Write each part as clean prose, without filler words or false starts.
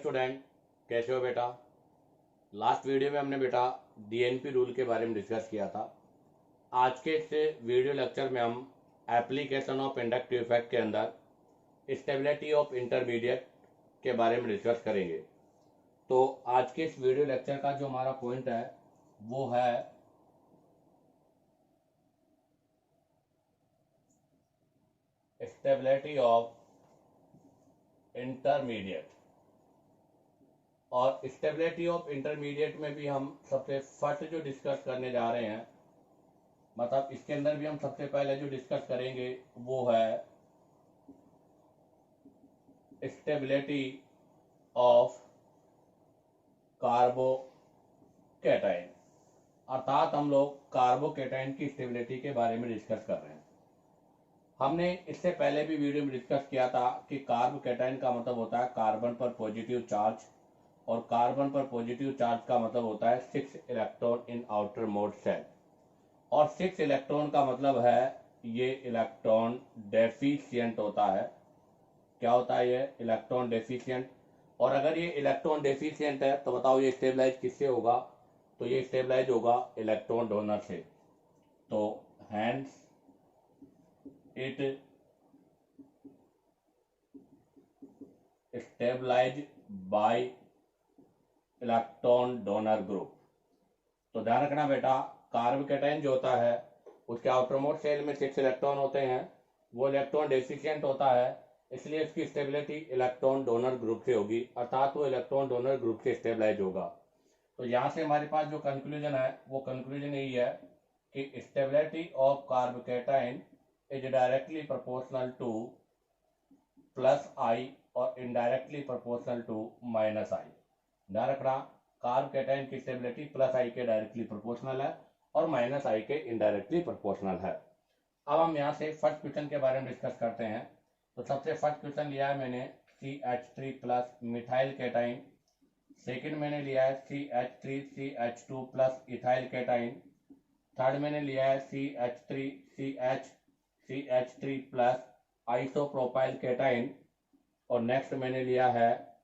Student, कैसे हो बेटा। लास्ट वीडियो में हमने बेटा डीएनपी रूल के बारे में डिस्कस किया था। आज के इस वीडियो लेक्चर में हम एप्लीकेशन ऑफ इंडक्टिव इफेक्ट के अंदर स्टेबिलिटी ऑफ इंटरमीडिएट के बारे में डिस्कस करेंगे। तो आज के इस वीडियो लेक्चर का जो हमारा पॉइंट है वो है स्टेबिलिटी ऑफ इंटरमीडिएट। और स्टेबिलिटी ऑफ इंटरमीडिएट में भी हम सबसे फर्स्ट जो डिस्कस करने जा रहे हैं, मतलब इसके अंदर भी हम सबसे पहले जो डिस्कस करेंगे वो है स्टेबिलिटी ऑफ कार्बोकैटायन। अर्थात हम लोग कार्बोकैटायन की स्टेबिलिटी के बारे में डिस्कस कर रहे हैं। हमने इससे पहले भी वीडियो में डिस्कस किया था कि कार्बोकैटायन का मतलब होता है कार्बन पर पॉजिटिव चार्ज, और कार्बन पर पॉजिटिव चार्ज का मतलब होता है 6 electron in outermost shell. और 6 इलेक्ट्रॉन का मतलब है ये इलेक्ट्रॉन डेफिशिएंट होता है। क्या होता है ये? Electron deficient. और अगर ये इलेक्ट्रॉन डेफिशिएंट है तो बताओ ये स्टेबलाइज किससे होगा? तो ये स्टेबलाइज होगा इलेक्ट्रॉन डोनर से। तो hence it stabilize by electron donor group. तो ध्यान रखना बेटा, कार्बोकैटायन जो होता है उसके आउटरमोस्ट शेल में 6 इलेक्ट्रॉन होते हैं। वो इलेक्ट्रॉन डेफिशिएंट होता है, इसलिए इसकी स्टेबिलिटी इलेक्ट्रॉन डोनर ग्रुप से होगी, अर्थात वो इलेक्ट्रॉन डोनर ग्रुप से स्टेबलाइज होगा। तो यहाँ से हमारे पास जो कंक्लूजन है वो कंक्लूजन यही है कि stability of carbocation is directly proportional to plus I और indirectly proportional to minus I. ध्यान रखना, कार्बोकैटायन की स्टेबिलिटी प्लस आई के डायरेक्टली प्रोपोर्शनल है और माइनस आई के इनडायरेक्टली प्रोपोर्शनल है। अब हम यहाँ से फर्स्ट क्वेश्चन के बारे में डिस्कस करते हैं। तो सबसे फर्स्ट क्वेश्चन लिया है मैंने CH3 plus methyl cation. Second मैंने लिया है CH3 CH2 plus ethyl cation. Third मैंने लिया है CH3 CH3 plus isopropyl cation. और नेक्स्ट मैंने लिया है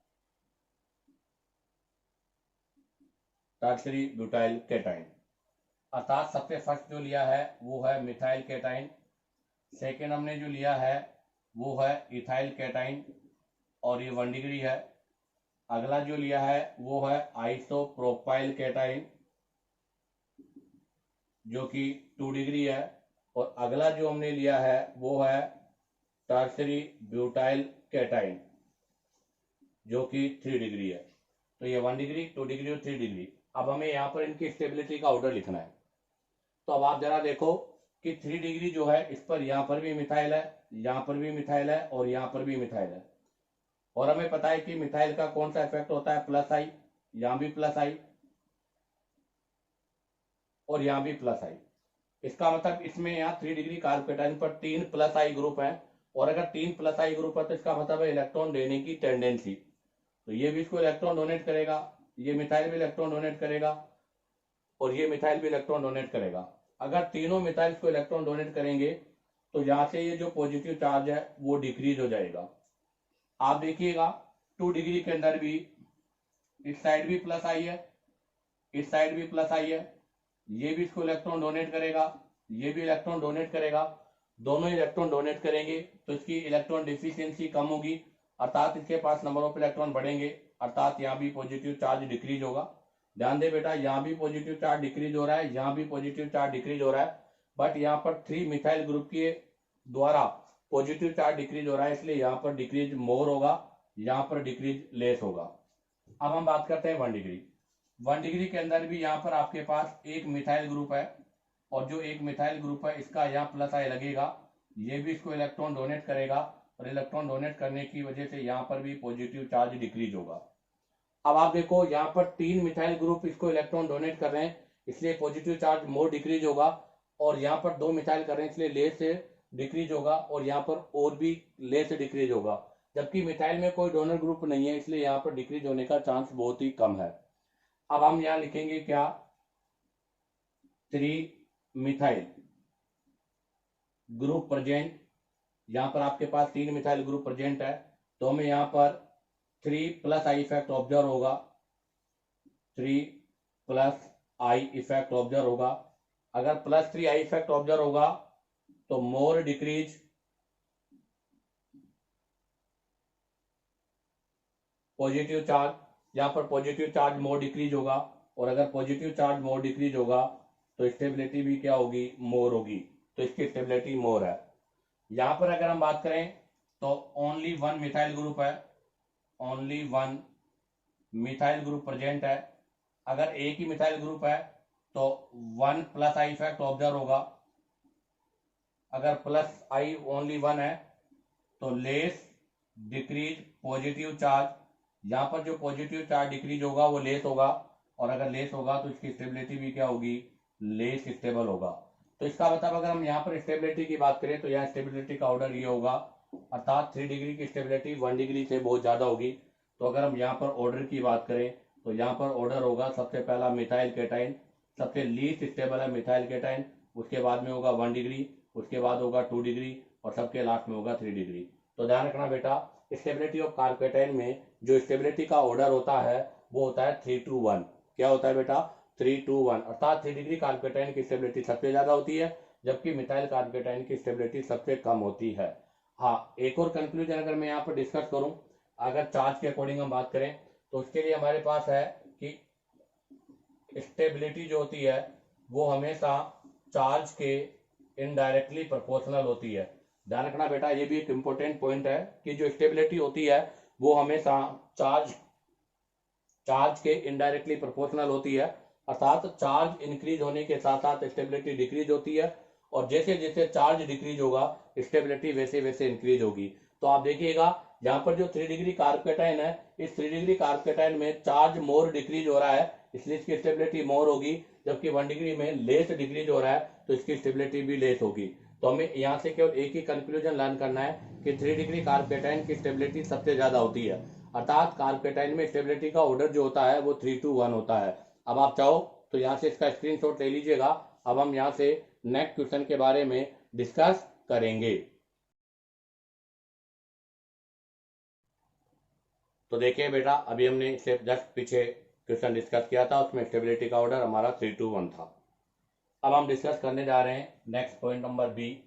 टर्शरी ब्यूटाइल कैटाइन। अर्थात सबसे फर्स्ट जो लिया है वो है मिथाइल कैटाइन। सेकेंड हमने जो लिया है वो है इथाइल कैटाइन और ये 1 डिग्री है। अगला जो लिया है वो है आइसोप्रोपाइल कैटाइन जो कि 2 डिग्री है। और अगला जो हमने लिया है वो है टर्शरी ब्यूटाइल कैटाइन जो कि 3 डिग्री है। तो ये 1 डिग्री, 2 डिग्री और 3 डिग्री। अब हमें यहाँ पर इनकी स्टेबिलिटी का ऑर्डर लिखना है। तो अब आप जरा देखो कि 3 डिग्री जो है इस पर यहाँ पर भी मिथाइल है, यहाँ पर भी मिथाइल है और यहाँ पर भी मिथाइल है। और हमें पता है कि मिथाइल का कौन सा इफेक्ट होता है? प्लस आई। यहाँ भी प्लस आई और यहाँ भी प्लस आई। इसका मतलब इसमें यहाँ 3 डिग्री कार्बोकैटायन पर 3 प्लस आई ग्रुप है। और अगर 3 प्लस आई ग्रुप है तो इसका मतलब है इलेक्ट्रॉन देने की टेंडेंसी। तो ये भी इसको इलेक्ट्रॉन डोनेट करेगा, ये मिथाइल भी इलेक्ट्रॉन डोनेट करेगा और ये मिथाइल भी इलेक्ट्रॉन डोनेट करेगा। अगर तीनों मिथाइल्स को इलेक्ट्रॉन डोनेट करेंगे तो यहाँ से ये जो पॉजिटिव चार्ज है वो डिक्रीज हो जाएगा। आप देखिएगा 2 डिग्री के अंदर भी इस साइड भी प्लस आई है, इस साइड भी प्लस आई है। ये भी इसको इलेक्ट्रॉन डोनेट करेगा, ये भी इलेक्ट्रॉन डोनेट करेगा। दोनों इलेक्ट्रॉन डोनेट करेंगे तो इसकी इलेक्ट्रॉन डिफिशियंसी कम होगी, अर्थात इसके पास नंबर ऑफ इलेक्ट्रॉन बढ़ेंगे, अर्थात यहाँ भी पॉजिटिव चार्ज डिक्रीज होगा। ध्यान दे बेटा, यहाँ भी पॉजिटिव चार्ज डिक्रीज हो रहा है, यहाँ भी पॉजिटिव चार्ज डिक्रीज हो रहा है, बट यहाँ पर 3 मिथाइल ग्रुप के द्वारा पॉजिटिव चार्ज डिक्रीज हो रहा है, इसलिए यहाँ पर डिक्रीज मोर होगा, यहाँ पर डिक्रीज लेस होगा। अब हम बात करते हैं 1 डिग्री। 1 डिग्री के अंदर भी यहाँ पर आपके पास एक मिथाइल ग्रुप है और जो एक मिथाइल ग्रुप है इसका यहाँ प्लस आई लगेगा, ये भी इसको इलेक्ट्रॉन डोनेट करेगा और इलेक्ट्रॉन डोनेट करने की वजह से यहाँ पर भी पॉजिटिव चार्ज डिक्रीज होगा। अब आप देखो यहाँ पर 3 मिथाइल ग्रुप इसको इलेक्ट्रॉन डोनेट कर रहे हैं, इसलिए पॉजिटिव चार्ज मोर डिक्रीज होगा। और यहाँ पर 2 मिथाइल कर रहे हैं इसलिए लेस से डिक्रीज होगा और यहाँ पर और भी लेस से डिक्रीज होगा। जबकि मिथाइल में कोई डोनर ग्रुप नहीं है, इसलिए यहाँ पर डिक्रीज होने का चांस बहुत ही कम है। अब हम यहाँ लिखेंगे क्या? 3 मिथाइल ग्रुप प्रेजेंट। यहाँ पर आपके पास 3 मिथाइल ग्रुप प्रेजेंट है, तो हमें यहाँ पर 3 + I इफेक्ट ऑब्जर्व होगा, 3 + I इफेक्ट ऑब्जर्व होगा। अगर +3I इफेक्ट ऑब्जर्व होगा तो मोर डिक्रीज पॉजिटिव चार्ज, यहाँ पर पॉजिटिव चार्ज मोर डिक्रीज होगा, और अगर पॉजिटिव चार्ज मोर डिक्रीज होगा तो स्टेबिलिटी भी क्या होगी, मोर होगी, तो इसकी स्टेबिलिटी मोर है। यहाँ पर अगर हम बात करें तो ओनली 1 मिथाइल ग्रुप है, ओनली 1 मिथाइल ग्रुप प्रेजेंट है। अगर एक ही मिथाइल ग्रुप है तो 1 + I इफेक्ट ऑब्जर्व होगा। अगर +I ओनली 1 है तो लेस डिक्रीज पॉजिटिव चार्ज, यहाँ पर जो पॉजिटिव चार्ज डिक्रीज होगा वो लेस होगा, और अगर लेस होगा तो इसकी स्टेबिलिटी भी क्या होगी, लेस स्टेबल होगा। तो इसका मतलब अगर हम यहाँ पर स्टेबिलिटी की बात करें तो यहाँ स्टेबिलिटी का ऑर्डर ये होगा, अर्थात 3 डिग्री की स्टेबिलिटी 1 डिग्री से बहुत ज़्यादा होगी। तो अगर हम यहाँ पर ऑर्डर की बात करें तो यहाँ पर ऑर्डर होगा, सबसे पहला मिथाइल केटाइन, सबसे लीस्ट स्टेबल है मिथाइल केटाइन, उसके बाद में होगा 1 डिग्री, उसके बाद होगा 2 डिग्री, और सबके लास्ट में होगा 3 डिग्री। तो ध्यान रखना बेटा, स्टेबिलिटी ऑफ कार्बोकेटाइन में जो स्टेबिलिटी का ऑर्डर होता है वो होता है 3 to 1। क्या होता है बेटा, 3 to 1, अर्थात 3 डिग्री कार्बोकेटाइन की स्टेबिलिटी सबसे ज्यादा होती है, जबकि मिथाइल कार्बोकेटाइन की स्टेबिलिटी सबसे कम होती है। हाँ, एक और कंक्लूजन अगर मैं यहाँ पर डिस्कस करूं, अगर चार्ज के अकॉर्डिंग हम बात करें तो उसके लिए हमारे पास है कि स्टेबिलिटी जो होती है वो हमेशा चार्ज के इनडायरेक्टली प्रोपोर्शनल होती है। ध्यान रखना बेटा, ये भी एक इंपॉर्टेंट पॉइंट है कि जो स्टेबिलिटी होती है वो हमेशा चार्ज के इनडायरेक्टली प्रोपोर्शनल होती है, अर्थात चार्ज इंक्रीज होने के साथ साथ स्टेबिलिटी डिक्रीज होती है, और जैसे जैसे चार्ज डिक्रीज होगा स्टेबिलिटी वैसे वैसे इंक्रीज होगी। तो आप देखिएगा यहाँ पर जो 3 डिग्री कार्बोकेटाइन है, इस 3 डिग्री कार्बोकेटाइन में चार्ज मोर डिक्रीज हो रहा है, इसलिए इसकी स्टेबिलिटी मोर होगी, जबकि 1 डिग्री में लेस डिक्रीज हो रहा है तो इसकी स्टेबिलिटी भी लेस होगी। तो हमें यहाँ से केवल एक ही कंक्लूजन लर्न करना है कि 3 डिग्री कार्बोकेटाइन की स्टेबिलिटी सबसे ज्यादा होती है, अर्थात कार्बोकेटाइन में स्टेबिलिटी का ऑर्डर जो होता है वो 3 to 1 होता है। अब आप चाहो तो यहाँ से इसका स्क्रीनशॉट ले लीजिएगा। अब हम यहाँ से नेक्स्ट क्वेश्चन के बारे में डिस्कस करेंगे। तो देखिए बेटा, अभी हमने इससे जस्ट पीछे क्वेश्चन डिस्कस किया था, उसमें स्टेबिलिटी का ऑर्डर हमारा 3 to 1 था। अब हम डिस्कस करने जा रहे हैं नेक्स्ट पॉइंट नंबर बी,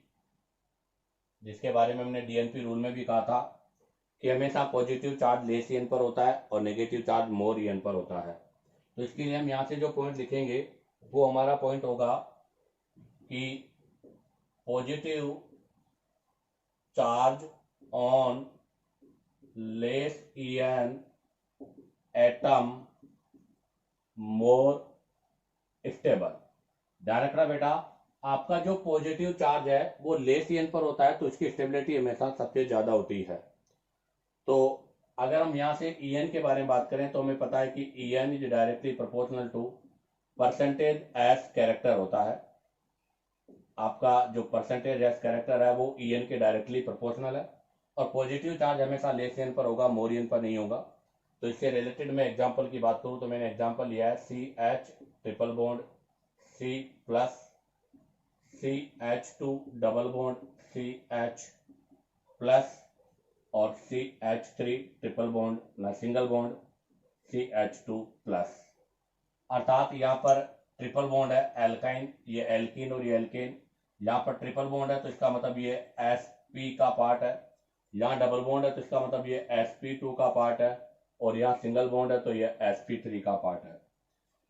जिसके बारे में हमने डीएनपी रूल में भी कहा था कि हमेशा पॉजिटिव चार्ज लेस ईएन पर होता है और नेगेटिव चार्ज मोर ईएन पर होता है। तो इसके लिए हम यहाँ से जो पॉइंट लिखेंगे वो हमारा पॉइंट होगा कि positive charge on less EN atom more stable. ध्यान रखना बेटा, आपका जो पॉजिटिव चार्ज है वो लेस ईएन पर होता है तो इसकी स्टेबिलिटी हमेशा सबसे ज्यादा होती है। तो अगर हम यहाँ से ईएन के बारे में बात करें तो हमें पता है कि EN is directly proportional to percentage s character होता है। आपका जो परसेंटेज एस कैरेक्टर है वो ईएन के डायरेक्टली प्रोपोर्शनल है, और पॉजिटिव चार्ज हमेशा लेस ईएन पर होगा, मोर ईएन पर नहीं होगा। तो इससे रिलेटेड मैं एग्जांपल की बात करूं तो मैंने एग्जांपल लिया है CH triple bond C+, CH2 double bond CH+, और CH3 ट्रिपल बॉन्ड ना सिंगल बॉन्ड CH2+। अर्थात यहाँ पर ट्रिपल बॉन्ड है एल्काइन, ये एल्कीन और ये एल्केन। यहाँ पर ट्रिपल बॉन्ड है तो इसका मतलब ये sp का पार्ट है, यहाँ डबल बॉन्ड है तो इसका मतलब ये sp2 का पार्ट है, और यहाँ सिंगल बॉन्ड है तो ये sp3 का पार्ट है।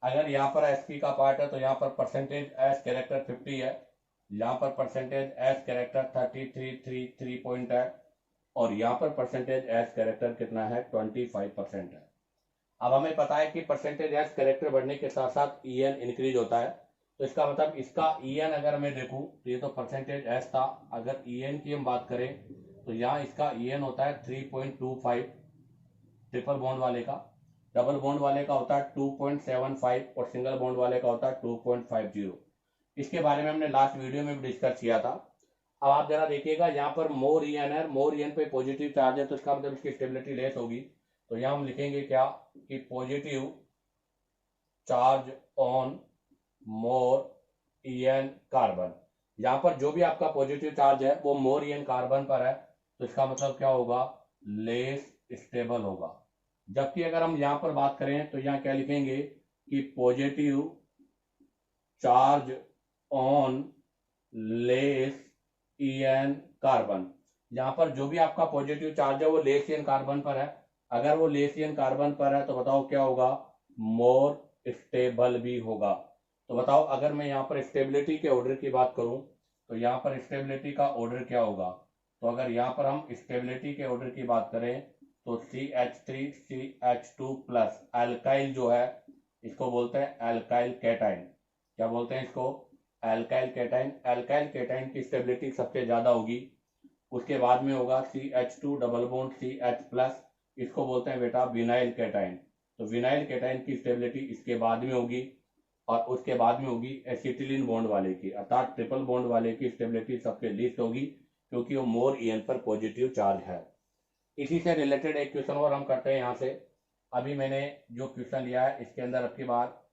अगर यहाँ पर sp का पार्ट है तो यहाँ पर परसेंटेज एस कैरेक्टर 50 है, यहाँ पर परसेंटेज एस कैरेक्टर 3333 पॉइंट है, और यहाँ पर परसेंटेज एस कैरेक्टर कितना है 25% है। अब हमें पता है कि परसेंटेज एस कैरेक्टर बढ़ने के साथ साथ ईएन इंक्रीज होता है, तो इसका मतलब इसका ईएन अगर मैं देखूं तो ये तो परसेंटेज एस था, अगर ईएन की हम बात करें तो यहाँ इसका ईएन होता है 3.25 ट्रिपल बॉन्ड वाले का, डबल बॉन्ड वाले का होता है 2.75 और सिंगल बॉन्ड वाले का होता है 2.50। इसके बारे में हमने लास्ट वीडियो में भी डिस्कस किया था। अब आप जरा देखिएगा, यहाँ पर मोर ईएन है, मोर ईएन पे पॉजिटिव चार्ज है तो इसका मतलब इसकी स्टेबिलिटी लेस होगी। तो यहाँ हम लिखेंगे क्या कि positive charge on more EN carbon. यहाँ पर जो भी आपका पॉजिटिव चार्ज है वो मोर ईएन कार्बन पर है तो इसका मतलब क्या होगा, लेस स्टेबल होगा। जबकि अगर हम यहां पर बात करें तो यहां क्या लिखेंगे कि positive charge on less En carbon. यहां पर जो भी आपका पॉजिटिव चार्ज है वो लेस En कार्बन पर है। अगर वो लेस En कार्बन पर है तो बताओ क्या होगा, मोर स्टेबल भी होगा। तो बताओ अगर मैं यहाँ पर स्टेबिलिटी के ऑर्डर की बात करूं तो यहाँ पर स्टेबिलिटी का ऑर्डर क्या होगा। तो अगर यहाँ पर हम स्टेबिलिटी के ऑर्डर की बात करें तो CH3 CH2 प्लस एल्काइल जो है इसको बोलते हैं एल्काइल कैटाइन। क्या बोलते हैं इसको, एल्काइल कैटाइन। एल्काइल कैटाइन की स्टेबिलिटी सबसे ज्यादा होगी। उसके बाद में होगा CH2 double bond CH plus, इसको बोलते हैं बेटा विनाइल कैटाइन। तो विनाइल कैटाइन की स्टेबिलिटी इसके बाद में होगी और उसके बाद में होगी एसिटिलीन बॉन्ड वाले की, अर्थात ट्रिपल बॉन्ड वाले की स्टेबिलिटी सबसे लीस्ट होगी क्योंकि वो मोर En पर पॉजिटिव चार्ज है। इसी से रिलेटेड एक क्वेश्चन और हम करते हैं यहाँ से। अभी मैंने जो क्वेश्चन लिया है इसके अंदर अब की बार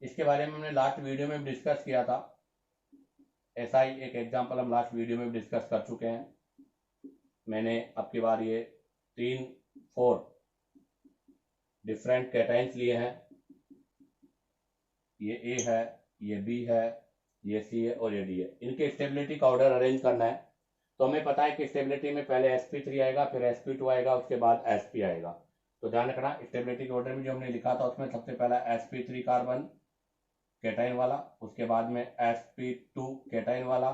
इसके बारे में हमने लास्ट वीडियो में डिस्कस किया था। ऐसा ही एक एग्जांपल हम लास्ट वीडियो में डिस्कस कर चुके हैं। मैंने अब की बार ये 3-4 डिफरेंट कैटाइंस लिए हैं। ये ए है, ये बी है, ये सी है और ये डी है। इनके स्टेबिलिटी का ऑर्डर अरेंज करना है। तो हमें पता है कि स्टेबिलिटी में पहले sp3 आएगा, फिर sp2 आएगा, उसके बाद sp आएगा। तो ध्यान रखना स्टेबिलिटी के ऑर्डर में जो हमने लिखा था उसमें सबसे पहला sp3 कार्बन कैटाइन वाला, उसके बाद में sp2 कैटाइन वाला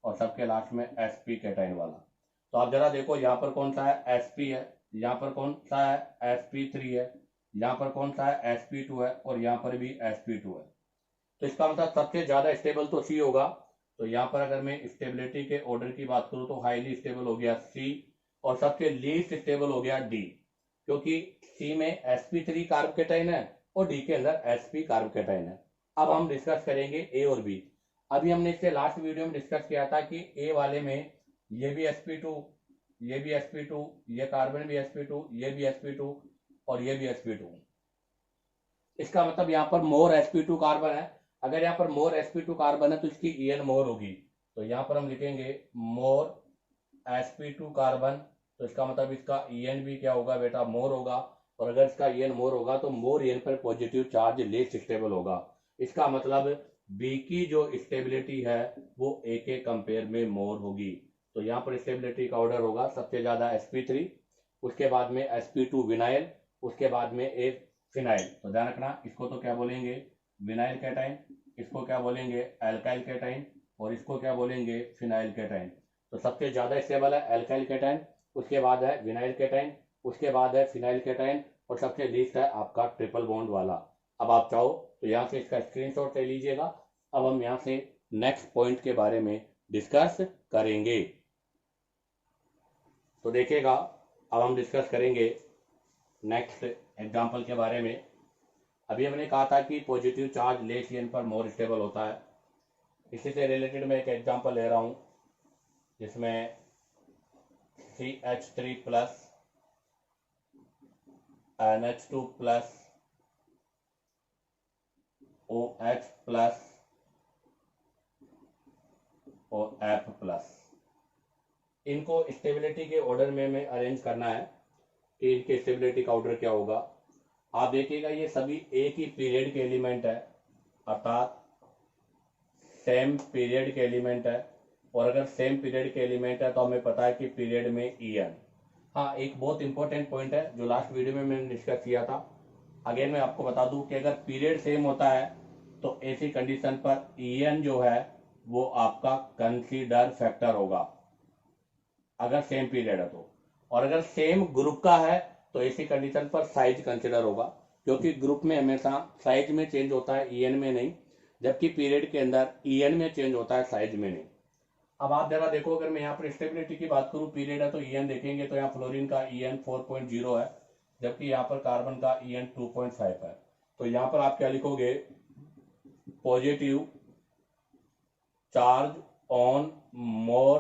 और सबके लास्ट में sp कैटाइन वाला। तो आप जरा देखो यहाँ पर कौन सा है, sp है, यहाँ पर कौन सा है sp3 है, यहाँ पर कौन सा है sp2 है और यहाँ पर भी sp2 है। तो इसका मतलब सबसे ज्यादा स्टेबल तो सी होगा। तो यहाँ पर अगर मैं स्टेबिलिटी के ऑर्डर की बात करूं तो हाईली स्टेबल हो गया सी और सबसे लीस्ट स्टेबल हो गया डी, क्योंकि सी में sp3 कार्ब कैटाइन है और डी के अंदर sp कार्ब कैटाइन है। अब हम डिस्कस करेंगे ए और बी। अभी हमने इससे लास्ट वीडियो में डिस्कस किया था कि ए वाले में ये भी sp2, ये भी sp2, ये कार्बन भी sp2, ये भी sp2 और ये भी sp2। इसका मतलब यहाँ पर मोर sp2 कार्बन है। अगर यहाँ पर मोर sp2 कार्बन है तो इसकी En मोर होगी। तो यहाँ पर हम लिखेंगे मोर sp2 कार्बन। तो इसका मतलब इसका En भी क्या होगा बेटा, मोर होगा। और अगर इसका En मोर होगा तो मोर En पर पॉजिटिव चार्ज लेस स्टेबल होगा। इसका मतलब बी की जो स्टेबिलिटी है वो ए के कंपेयर में मोर होगी। तो यहाँ पर स्टेबिलिटी का ऑर्डर होगा सबसे ज्यादा sp3, उसके बाद में sp2 विनाइल, उसके बाद में ए फिनाइल। तो ध्यान रखना इसको तो क्या बोलेंगे, विनाइल कैटाइन, इसको क्या बोलेंगे एल्काइल कैटाइन और इसको क्या बोलेंगे फिनाइल कैटाइन। तो सबसे ज्यादा स्टेबल है एल्काइल कैटाइन, उसके बाद है विनाइल कैटाइन, उसके बाद है फिनाइल कैटाइन और सबसे लीस्ट है आपका ट्रिपल बॉन्ड वाला। अब आप चाहो तो यहाँ से इसका स्क्रीनशॉट ले लीजिएगा। अब हम यहाँ से नेक्स्ट पॉइंट के बारे में डिस्कस करेंगे। तो देखिएगा अब हम डिस्कस करेंगे नेक्स्ट एग्जाम्पल के बारे में। अभी हमने कहा था कि पॉजिटिव चार्ज लेस En पर मोर स्टेबल होता है। इसी से रिलेटेड मैं एक एग्जाम्पल ले रहा हूं जिसमें CH3 plus NH2 plus OH plus और F प्लस, इनको स्टेबिलिटी के ऑर्डर में हमें अरेंज करना है कि इनके स्टेबिलिटी का ऑर्डर क्या होगा। आप देखिएगा ये सभी एक ही पीरियड के एलिमेंट है, अर्थात सेम पीरियड के एलिमेंट है। और अगर सेम पीरियड के एलिमेंट है तो हमें पता है कि पीरियड में En। हाँ, एक बहुत इंपॉर्टेंट पॉइंट है जो लास्ट वीडियो में मैंने डिस्कस किया था। अगेन मैं आपको बता दूं कि अगर पीरियड सेम होता है तो ऐसी कंडीशन पर En जो है वो आपका कंसीडर फैक्टर होगा अगर सेम पीरियड है तो। और अगर सेम ग्रुप का है तो ऐसी कंडीशन पर साइज कंसिडर होगा, क्योंकि ग्रुप में हमेशा साइज में चेंज होता है En में नहीं, जबकि पीरियड के अंदर En में चेंज होता है साइज में नहीं। अब आप जरा देखो, अगर मैं यहाँ पर स्टेबिलिटी की बात करूं पीरियड है तो En देखेंगे तो यहाँ फ्लोरीन का En 4.0 है, जबकि यहाँ पर कार्बन का En 2.5 है। तो यहाँ पर आप क्या लिखोगे, positive charge on more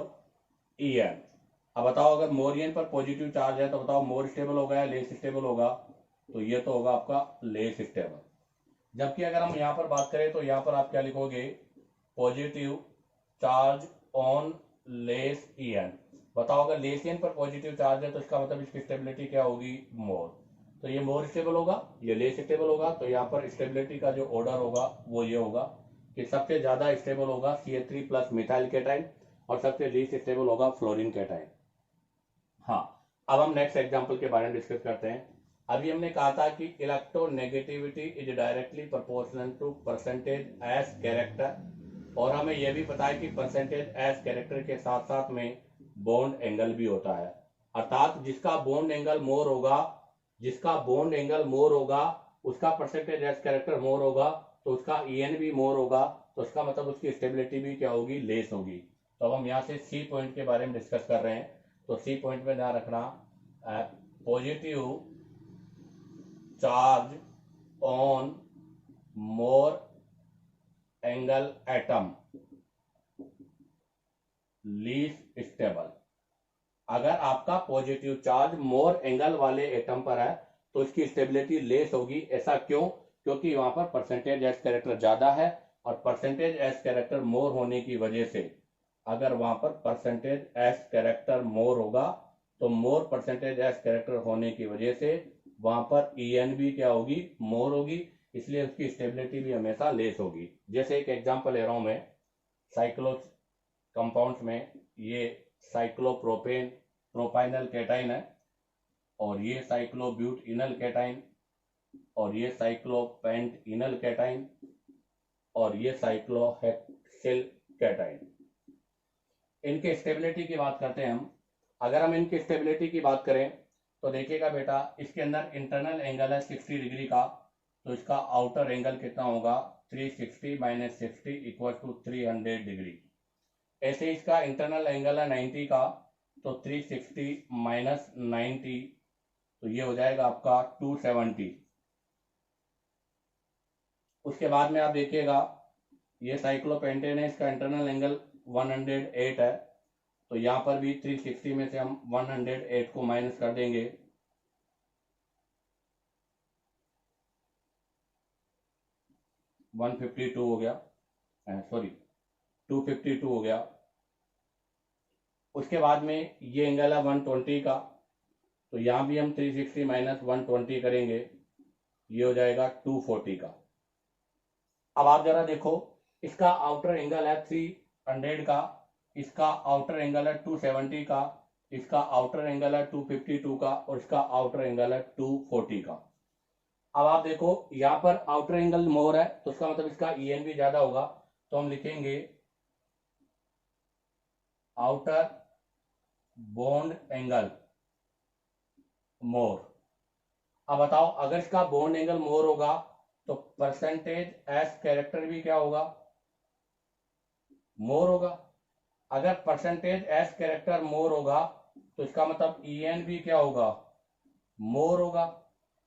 En। अब बताओ अगर मोर En पर पॉजिटिव चार्ज है तो बताओ मोर स्टेबल होगा या लेस स्टेबल होगा। तो ये तो होगा आपका लेस स्टेबल। जबकि अगर हम यहाँ पर बात करें तो यहाँ पर आप क्या लिखोगे, positive charge on less En। बताओ अगर लेसियन पर पॉजिटिव चार्ज है तो इसका मतलब इसकी स्टेबिलिटी क्या होगी, मोर। तो ये मोर स्टेबल होगा, ये लेस स्टेबल होगा। तो यहाँ पर स्टेबिलिटी का जो ऑर्डर होगा वो ये होगा कि सबसे ज्यादा स्टेबल होगा CH3 प्लस मिथाइल केटाइन और सबसे लीस्ट स्टेबल होगा फ्लोरीन केटाइन। हाँ, अब हम नेक्स्ट एग्जांपल के बारे में डिस्कस करते हैं। अभी हमने कहा था कि electronegativity is directly proportional to percentage s character, और हमें यह भी पता है कि परसेंटेज एस कैरेक्टर के साथ साथ में बॉन्ड एंगल भी होता है। अर्थात जिसका बॉन्ड एंगल मोर होगा, जिसका बॉन्ड एंगल मोर होगा उसका परसेंटेज एस कैरेक्टर मोर होगा, तो उसका EN भी मोर होगा, तो उसका मतलब उसकी स्टेबिलिटी भी क्या होगी, लेस होगी। तो अब हम यहाँ से सी पॉइंट के बारे में डिस्कस कर रहे हैं। तो सी पॉइंट में ध्यान रखना, positive charge on more angle atom least stable. अगर आपका पॉजिटिव चार्ज मोर एंगल वाले एटम पर है तो इसकी स्टेबिलिटी लेस होगी। ऐसा क्यों? क्योंकि वहां पर परसेंटेज एस कैरेक्टर ज्यादा है, और परसेंटेज एस कैरेक्टर मोर होने की वजह से, अगर वहां पर परसेंटेज एस कैरेक्टर मोर होगा तो मोर परसेंटेज एस कैरेक्टर होने की वजह से वहां पर EN भी क्या होगी, मोर होगी, इसलिए उसकी स्टेबिलिटी भी हमेशा लेस होगी। जैसे एक एग्जांपल ले रहा हूं मैं, साइक्लो कंपाउंड्स में ये साइक्लोप्रोपेन प्रोपाइनल कैटाइन है, और ये साइक्लोब्यूटिनल कैटाइन, और ये साइक्लोपेंटिनल कैटाइन, और ये साइक्लोहेक्सिल कैटाइन। इनके स्टेबिलिटी की बात करते हैं हम। अगर हम इनकी स्टेबिलिटी की बात करें तो देखिएगा बेटा, इसके अंदर इंटरनल एंगल है 60 डिग्री का, तो इसका आउटर एंगल कितना होगा, 360 माइनस 60 इक्वल टू 300 डिग्री। ऐसे इसका इंटरनल एंगल है 90 का, तो 360 माइनस 90, तो ये हो जाएगा आपका 270। उसके बाद में आप देखिएगा ये साइक्लोपेंटेन है, इसका इंटरनल एंगल 108 है, तो यहां पर भी 360 में से हम 108 को माइनस कर देंगे, वन 152 हो गया, सॉरी 252 हो गया। उसके बाद में ये एंगल है 120 का, तो यहां भी हम 360 माइनस 120 करेंगे, ये हो जाएगा 240 का। अब आप जरा देखो, इसका आउटर एंगल है 300 का, इसका आउटर एंगल है 270 का, इसका आउटर एंगल है 252 का, और इसका आउटर एंगल है 240 का। अब आप देखो यहां पर आउटर एंगल मोर है, तो उसका मतलब इसका EN भी ज्यादा होगा, तो हम लिखेंगे आउटर बॉन्ड एंगल मोर। अब बताओ अगर इसका बॉन्ड एंगल मोर होगा तो परसेंटेज एस कैरेक्टर भी क्या होगा, मोर होगा। अगर परसेंटेज एस कैरेक्टर मोर होगा तो इसका मतलब EN भी क्या होगा, मोर होगा।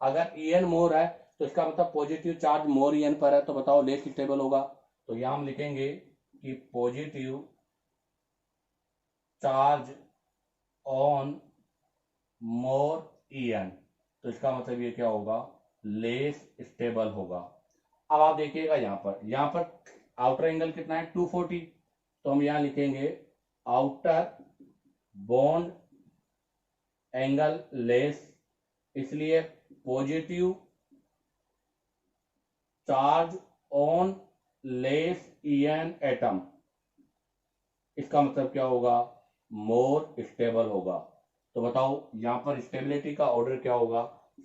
अगर EN मोर है तो इसका मतलब पॉजिटिव चार्ज मोर EN पर है, तो बताओ लेस स्टेबल होगा। तो यहां हम लिखेंगे कि positive charge on more EN, तो इसका मतलब ये क्या होगा, लेस स्टेबल होगा। अब आप देखिएगा यहां पर आउटर एंगल कितना है, 240, तो हम यहां लिखेंगे आउटर बॉन्ड एंगल लेस, इसलिए positive charge on less EN atom, इसका मतलब क्या होगा, मोर स्टेबल होगा। तो बताओ यहां पर स्टेबिलिटी का ऑर्डर क्या होगा,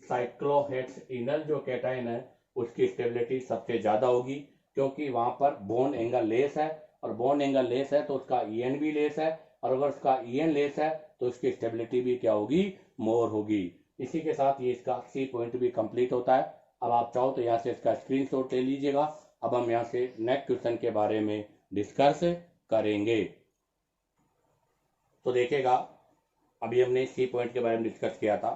साइक्लोहेक्सिनल जो कैटाइन है उसकी स्टेबिलिटी सबसे ज्यादा होगी, क्योंकि वहां पर बॉन्ड एंगल लेस है, और बॉन्ड एंगल लेस है तो उसका EN भी लेस है, और अगर उसका EN लेस है तो उसकी स्टेबिलिटी भी क्या होगी, मोर होगी। इसी के साथ ये इसका सी पॉइंट भी कंप्लीट होता है। अब आप चाहो तो यहाँ से इसका स्क्रीनशॉट ले लीजिएगा। अब हम यहाँ से नेक्स्ट क्वेश्चन के बारे में डिस्कस करेंगे। तो देखिएगा, अभी हमने सी पॉइंट के बारे में डिस्कस किया था।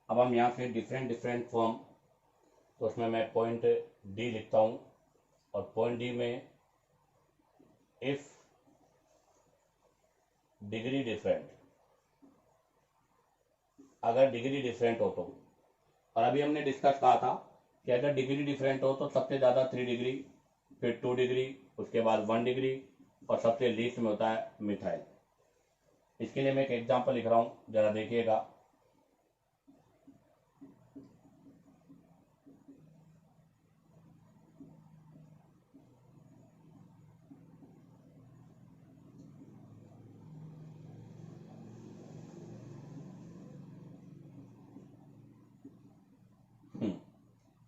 अब हम यहाँ से डिफरेंट फॉर्म, तो उसमें मैं पॉइंट डी लिखता हूँ, और पॉइंट डी में इफ डिग्री डिफरेंट, अगर डिग्री डिफरेंट हो तो, और अभी हमने डिस्कस कहा था कि अगर डिग्री डिफरेंट हो तो सबसे ज़्यादा 3 डिग्री, फिर 2 डिग्री, उसके बाद 1 डिग्री, और सबसे लीस्ट में होता है मिथाइल। इसके लिए मैं एक एग्जांपल लिख रहा हूं, जरा देखिएगा।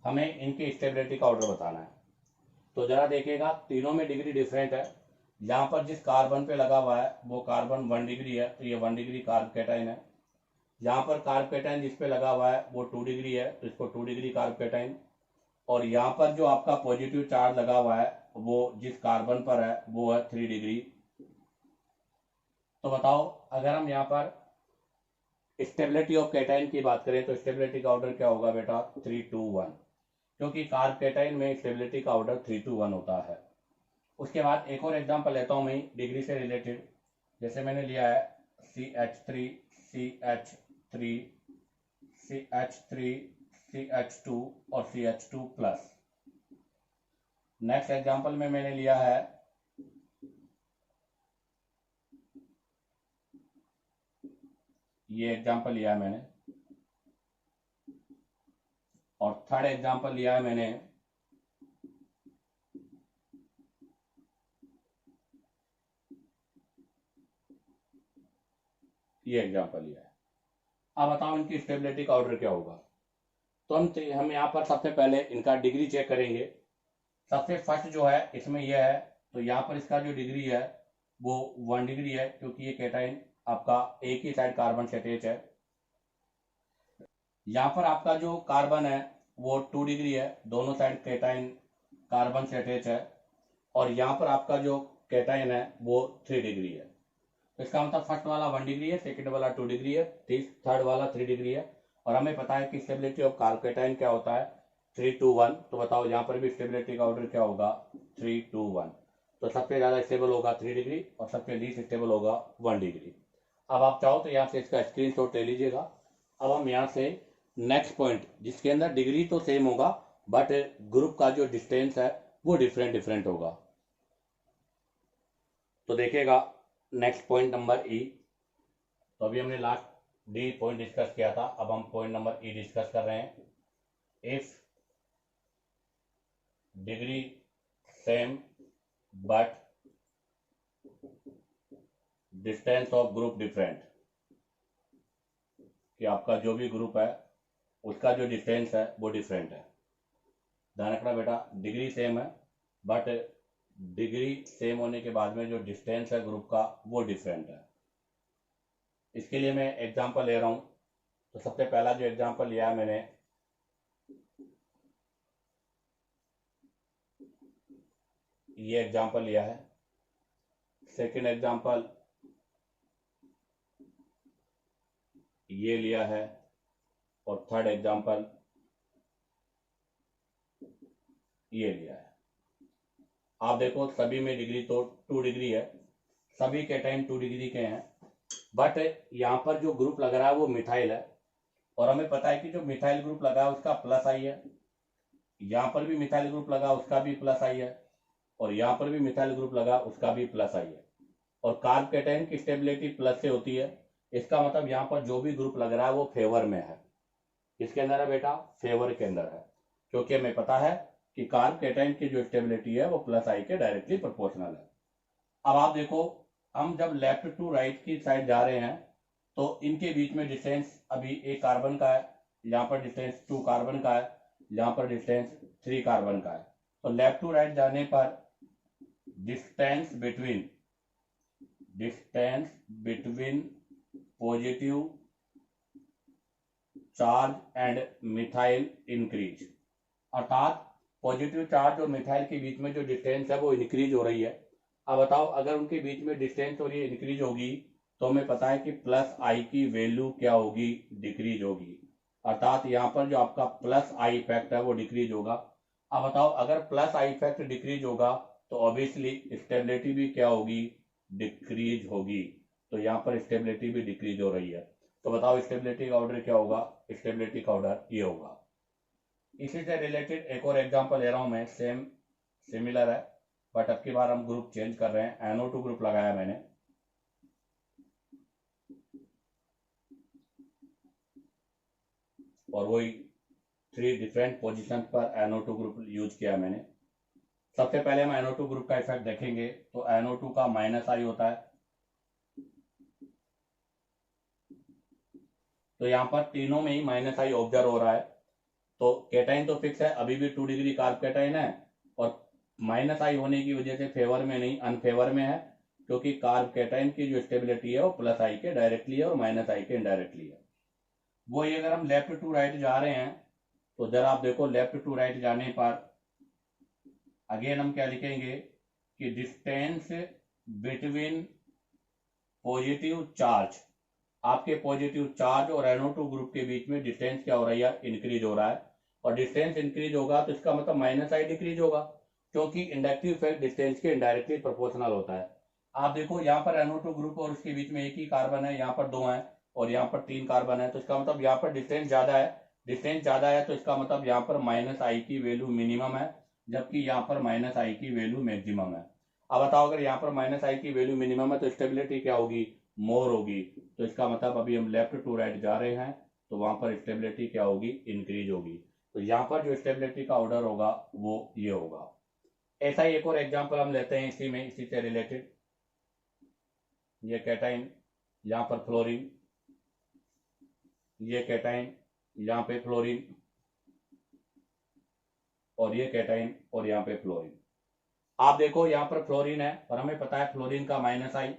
हमें इनकी स्टेबिलिटी का ऑर्डर बताना है। तो जरा देखिएगा, तीनों में डिग्री डिफरेंट है। यहाँ पर जिस कार्बन पे लगा हुआ है वो कार्बन 1 डिग्री है, तो ये 1 डिग्री कार्ब कैटाइन है। यहाँ पर कार्ब कैटाइन जिस पे लगा हुआ है वो 2 डिग्री है, तो इसको 2 डिग्री कार्ब कैटाइन। और यहाँ पर जो आपका पॉजिटिव चार्ज लगा हुआ है वो जिस कार्बन पर है वो है 3 डिग्री। तो बताओ, अगर हम यहाँ पर स्टेबिलिटी ऑफ कैटाइन की बात करें तो स्टेबिलिटी का ऑर्डर क्या होगा बेटा? 3-2-1, क्योंकि कार्ब कैटाइन में स्टेबिलिटी का ऑर्डर 3-1 होता है। उसके बाद एक और एग्जांपल लेता हूं मैं डिग्री से रिलेटेड। जैसे मैंने लिया है CH3 CH3 CH3 CH2 और CH2 प्लस। नेक्स्ट एग्जांपल में मैंने लिया है ये एग्जांपल लिया है मैंने, और थर्ड एग्जांपल लिया है मैंने ये एग्जांपल लिया है। अब बताओ इनकी स्टेबिलिटी का ऑर्डर क्या होगा? तो हम यहाँ पर सबसे पहले इनका डिग्री चेक करेंगे। सबसे फर्स्ट जो है इसमें यह है, तो यहाँ पर इसका जो डिग्री है वो 1 डिग्री है, क्योंकि ये कैटाइन आपका एक ही साइड कार्बन से अटैच है। यहाँ पर आपका जो कार्बन है वो 2 डिग्री है, दोनों साइड कैटाइन कार्बन से अटैच है। और यहाँ पर आपका जो कैटाइन है वो 3 डिग्री है। तो इसका मतलब फर्स्ट वाला 1 डिग्री है, सेकंड वाला 2 डिग्री है, थर्ड वाला 3 डिग्री है। और हमें पता है कि स्टेबिलिटी ऑफ कार्ब कैटाइन क्या होता है? 3-1। तो बताओ यहाँ पर भी स्टेबिलिटी का ऑर्डर क्या होगा? 3-1। तो सबसे ज्यादा स्टेबल होगा 3 डिग्री और सबसे लीस्ट स्टेबल होगा 1 डिग्री। अब आप चाहो तो यहाँ से इसका स्क्रीनशॉट ले लीजिएगा। अब हम यहाँ से नेक्स्ट पॉइंट, जिसके अंदर डिग्री तो सेम होगा बट ग्रुप का जो डिस्टेंस है वो डिफरेंट होगा। तो देखिएगा नेक्स्ट पॉइंट नंबर ई। तो अभी हमने लास्ट डी पॉइंट डिस्कस किया था, अब हम पॉइंट नंबर ई डिस्कस कर रहे हैं। If degree same but distance of group different, कि आपका जो भी ग्रुप है उसका जो डिस्टेंस है वो डिफरेंट है। ध्यान रखना बेटा, डिग्री सेम है बट डिग्री सेम होने के बाद में जो डिस्टेंस है ग्रुप का वो डिफरेंट है। इसके लिए मैं एग्जांपल ले रहा हूं। तो सबसे पहला जो एग्जांपल लिया है मैंने, ये एग्जांपल लिया है। सेकंड एग्जांपल ये लिया है, और थर्ड एग्जांपल ये लिया है। आप देखो सभी में डिग्री तो 2 डिग्री है, सभी कैटाइन 2 डिग्री के हैं, बट यहाँ पर जो ग्रुप लग रहा है वो मिथाइल है। और हमें पता है कि जो मिथाइल ग्रुप लगा है उसका प्लस आई है, यहाँ पर भी मिथाइल ग्रुप लगा उसका भी प्लस आई है, और यहाँ पर भी मिथाइल ग्रुप लगा उसका भी प्लस आई है। और कार्ब कैटाइन की स्टेबिलिटी प्लस से होती है। इसका मतलब यहाँ पर जो भी ग्रुप लग रहा है वो फेवर में है। किसके अंदर है बेटा? फेवर के अंदर है, क्योंकि हमें पता है कि कार्ब कैटाइन की जो स्टेबिलिटी है वो प्लस आई के डायरेक्टली प्रोपोर्शनल है। अब आप देखो, हम जब लेफ्ट टू राइट की साइड जा रहे हैं तो इनके बीच में डिस्टेंस अभी एक कार्बन का है, यहाँ पर डिस्टेंस 2 कार्बन का है, यहाँ पर डिस्टेंस 3 कार्बन का है। तो लेफ्ट टू राइट जाने पर distance between positive charge and methyl increase, अर्थात पॉजिटिव चार्ज और मिथाइल के बीच में जो डिस्टेंस है वो इंक्रीज हो रही है। अब बताओ, अगर उनके बीच में डिस्टेंस और ये इंक्रीज होगी तो हमें पता है कि प्लस आई की वैल्यू क्या होगी? डिक्रीज होगी। अर्थात यहाँ पर जो आपका प्लस आई इफेक्ट है वो डिक्रीज होगा। अब बताओ, अगर प्लस आई इफेक्ट डिक्रीज होगा तो ऑब्वियसली स्टेबिलिटी भी क्या होगी? डिक्रीज होगी। तो यहाँ पर स्टेबिलिटी भी डिक्रीज हो रही है। तो बताओ स्टेबिलिटी का ऑर्डर क्या होगा? स्टेबिलिटी का ऑर्डर ये होगा। इसी से रिलेटेड एक और एग्जांपल ले रहा हूं मैं, सेम सिमिलर है बट अब की बार हम ग्रुप चेंज कर रहे हैं। NO2 ग्रुप लगाया मैंने, और वही 3 डिफरेंट पोजीशन पर NO2 ग्रुप यूज किया मैंने। सबसे पहले हम NO2 ग्रुप का इफेक्ट देखेंगे तो NO2 का -I होता है। तो यहाँ पर तीनों में ही -I ऑब्जर्व हो रहा है। तो कैटाइन तो फिक्स है, अभी भी 2 डिग्री कार्ब कैटाइन है, और -I होने की वजह से फेवर में नहीं अनफेवर में है, क्योंकि कार्ब कैटाइन की जो स्टेबिलिटी है वो +I के डायरेक्टली है और -I के इनडायरेक्टली है। वही अगर हम लेफ्ट टू राइट जा रहे हैं तो जरा आप देखो, लेफ्ट टू राइट जाने पर अगेन हम क्या लिखेंगे कि डिस्टेंस बिटवीन पॉजिटिव चार्ज, आपके पॉजिटिव चार्ज और NO2 ग्रुप के बीच में डिस्टेंस क्या हो रहा है, इंक्रीज हो रहा है। और डिस्टेंस इंक्रीज होगा तो इसका मतलब -I डिक्रीज होगा, क्योंकि इंडक्टिव इफेक्ट डिस्टेंस के इनडायरेक्टली प्रोपोर्शनल होता है। आप देखो यहाँ पर NO2 ग्रुप और उसके बीच में एक ही कार्बन है, यहाँ पर 2 है और यहाँ पर 3 कार्बन है, तो इसका मतलब यहाँ पर डिस्टेंस ज्यादा है। डिस्टेंस ज्यादा है तो इसका मतलब यहाँ पर -I की वैल्यू मिनिमम है, जबकि यहाँ पर -I की वैल्यू मैक्सिमम है। अब बताओ, अगर यहाँ पर -I की वैल्यू मिनिमम है तो स्टेबिलिटी क्या होगी, मोर होगी। तो इसका मतलब अभी हम लेफ्ट टू राइट जा रहे हैं तो वहां पर स्टेबिलिटी क्या होगी, इंक्रीज होगी। तो यहाँ पर जो स्टेबिलिटी का ऑर्डर होगा वो ये होगा। ऐसा ही एक और एग्जांपल हम लेते हैं इसी से रिलेटेड। ये कैटाइन, यहाँ पर फ्लोरीन, ये कैटाइन, यहाँ पे फ्लोरीन, और ये कैटाइन और यहाँ पे फ्लोरीन। आप देखो यहाँ पर फ्लोरीन है और हमें पता है फ्लोरीन का -I,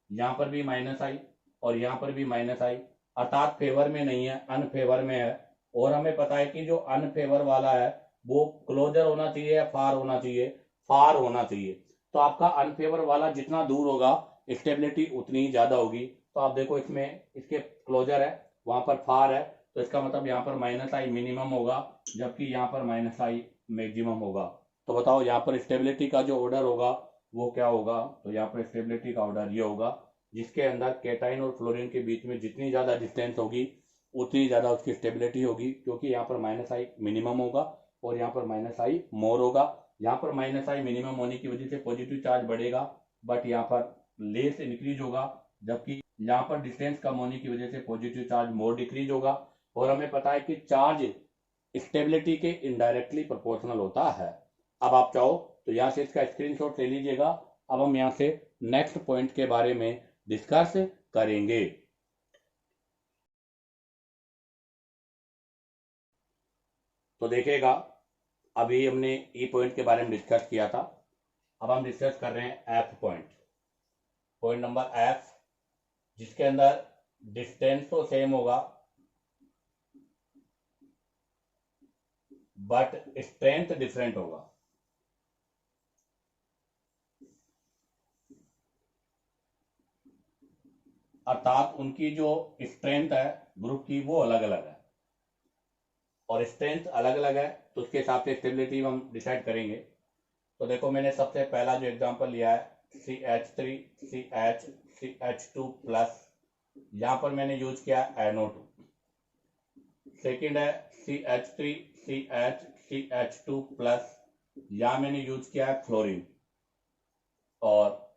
यहाँ पर भी -I और यहाँ पर भी -I, अर्थात फेवर में नहीं है, अनफेवर में है। और हमें पता है कि जो अनफेवर वाला है वो क्लोजर होना चाहिए या फार होना चाहिए, फार होना चाहिए। तो आपका अनफेवर वाला जितना दूर होगा स्टेबिलिटी उतनी ही ज्यादा होगी। तो आप देखो इसमें इसके क्लोजर है, वहां पर फार है, तो इसका मतलब यहाँ पर -I मिनिमम होगा, जबकि यहाँ पर -I मैक्सिमम होगा। तो बताओ यहाँ पर स्टेबिलिटी का जो ऑर्डर होगा वो क्या होगा। तो यहाँ पर स्टेबिलिटी का ऑर्डर ये होगा, जिसके अंदर कैटाइन और फ्लोरीन के बीच में जितनी ज्यादा डिस्टेंस होगी उतनी ज्यादा उसकी स्टेबिलिटी होगी, क्योंकि यहाँ पर -I मिनिमम होगा और यहाँ पर -I मोर होगा। यहाँ पर -I मिनिमम होने की वजह से पॉजिटिव चार्ज बढ़ेगा, बट यहाँ पर लेस इंक्रीज होगा, जबकि यहाँ पर डिस्टेंस कम होने की वजह से पॉजिटिव चार्ज मोर डिक्रीज होगा। और हमें पता है कि चार्ज स्टेबिलिटी के इनडायरेक्टली प्रोपोर्शनल होता है। अब आप चाहो तो यहाँ से इसका स्क्रीनशॉट ले लीजिएगा। अब हम यहाँ से नेक्स्ट पॉइंट के बारे में डिस्कस करेंगे। तो देखिएगा, अभी हमने ई पॉइंट के बारे में डिस्कस किया था, अब हम डिस्कस कर रहे हैं F point. Point number F, जिसके अंदर डिस्टेंस तो सेम होगा बट स्ट्रेंथ डिफरेंट होगा। अर्थात उनकी जो स्ट्रेंथ है ग्रुप की वो अलग अलग है, और स्ट्रेंथ अलग अलग है तो उसके हिसाब से स्टेबिलिटी हम डिसाइड करेंगे। तो देखो, मैंने सबसे पहला जो एग्जांपल लिया है CH3 CH2 प्लस, यहां पर मैंने यूज किया NO2। सेकेंड है CH3 CH2 प्लस, यहां मैंने यूज किया है फ्लोरीन। और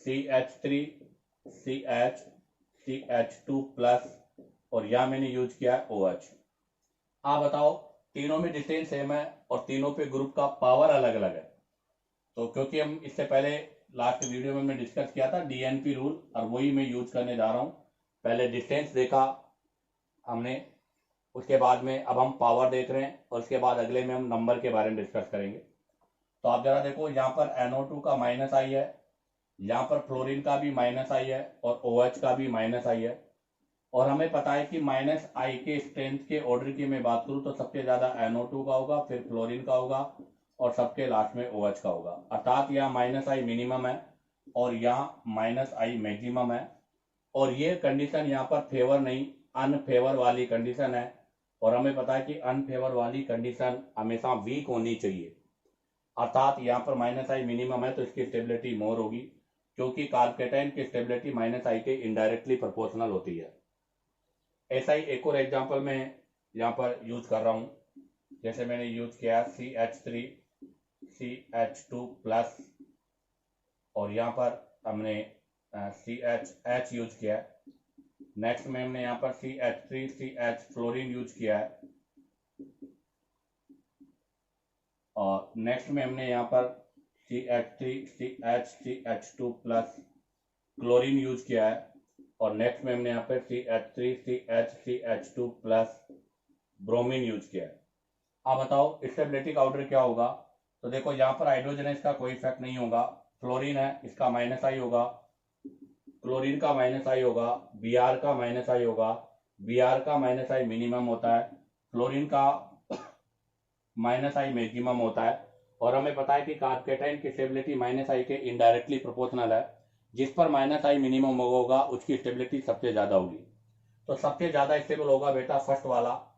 CH3 CH2 प्लस, और यहां मैंने यूज किया है OH। आप बताओ, तीनों में डिस्टेंस सेम है और तीनों पे ग्रुप का पावर अलग अलग है। तो क्योंकि हम इससे पहले लास्ट वीडियो में हमने डिस्कस किया था DNP रूल, और वही मैं यूज करने जा रहा हूं। पहले डिस्टेंस देखा हमने, उसके बाद में अब हम पावर देख रहे हैं, और उसके बाद अगले में हम नंबर के बारे में डिस्कस करेंगे। तो आप जरा देखो, यहाँ पर NO2 का -I है, यहाँ पर फ्लोरीन का भी -I है और OH का भी -I है। और हमें पता है कि -I के स्ट्रेंथ के ऑर्डर की मैं बात करूं तो सबसे ज्यादा NO2 का होगा, फिर फ्लोरीन का होगा, और सबके लास्ट में OH का होगा। अर्थात यहाँ -I मिनिमम है और यहाँ -I मैक्सिमम है। और ये कंडीशन यहाँ पर फेवर नहीं अनफेवर वाली कंडीशन है, और हमें पता है कि अनफेवर वाली कंडीशन हमेशा वीक होनी चाहिए। अर्थात यहाँ पर -I मिनिमम है तो इसकी स्टेबिलिटी मोर होगी, क्योंकि कार्बोकेटाइन की स्टेबिलिटी -I के इनडायरेक्टली प्रोपोर्शनल होती है। ऐसा ही एक और एग्जांपल मैं यहाँ पर यूज कर रहा हूँ, जैसे मैंने यूज किया CH3 CH2 प्लस, और यहाँ पर हमने CH यूज किया। नेक्स्ट में हमने यहाँ पर CH3CH फ्लोरीन यूज किया है, और नेक्स्ट में हमने यहाँ पर CH3CH2 प्लस क्लोरीन यूज किया है, और नेक्स्ट में हमने यहाँ पर CH3CH2 प्लस ब्रोमीन यूज किया है। अब बताओ स्टेबिलिटी का ऑर्डर क्या होगा। तो देखो यहाँ पर हाइड्रोजन है, इसका कोई इफेक्ट नहीं होगा। फ्लोरीन है, इसका -I होगा। क्लोरीन का -I होगा। Br का -I होगा। Br का -I मिनिमम होता है, फ्लोरीन का -I मैक्सिमम होता है। और हमें पता है कि कार्बोकेटाइन की स्टेबिलिटी -I के इनडायरेक्टली प्रोपोर्शनल है। जिस पर -I मिनिमम होगा उसकी स्टेबिलिटी सबसे ज्यादा होगी। तो सबसे ज्यादा स्टेबल होगा बेटा फर्स्ट वाला,